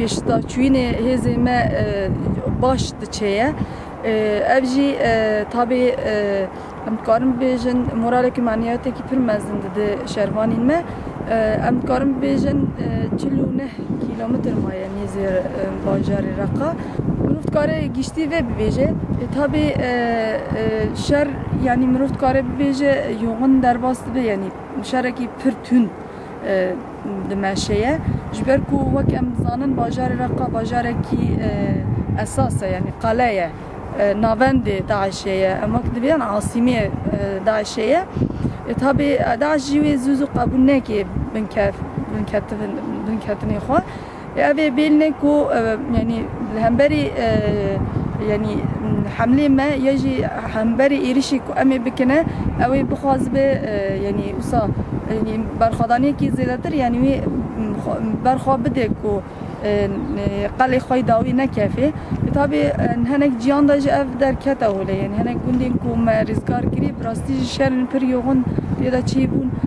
Pêşta çûyînê hêzê me baş diçeye. Ev jî tabi em dikarin bêjin moralekî manîyetekî pir mezin dide şervanên me. Em dikarin bêjin 49 kilometr maye nêzî bajarê Reqa. Mirov dikare giştî ve bibêje. Tabi şer yani mirov dikare bibêje yoğun derbas dibe yani şerekî pir tund dimeşeye. Ji ber ku wek em zanin bajarê Reqa bajarekî esas e yani qaleye navendê Daişê ye. Em wek dibêjin asîmê Daişê ye. Tabi Daeş jî wê zû zû qebûl neke binketinê xwe. Ev ê bêhne ku yani hemberî yani hemlê me ya jî hemberî êrişî ku em ê bikine ew ê bixwazibe yani wisa yani berxwedaniyekî zêdetir yani wê berxwe bide ku qelê xwe dawî nekefê. Tabi hinek ciyan da jî ev derkete hole yani hinek gundên ku me rêzgar kirî bi rastî jî şerên pir yoğun têda çêbûn.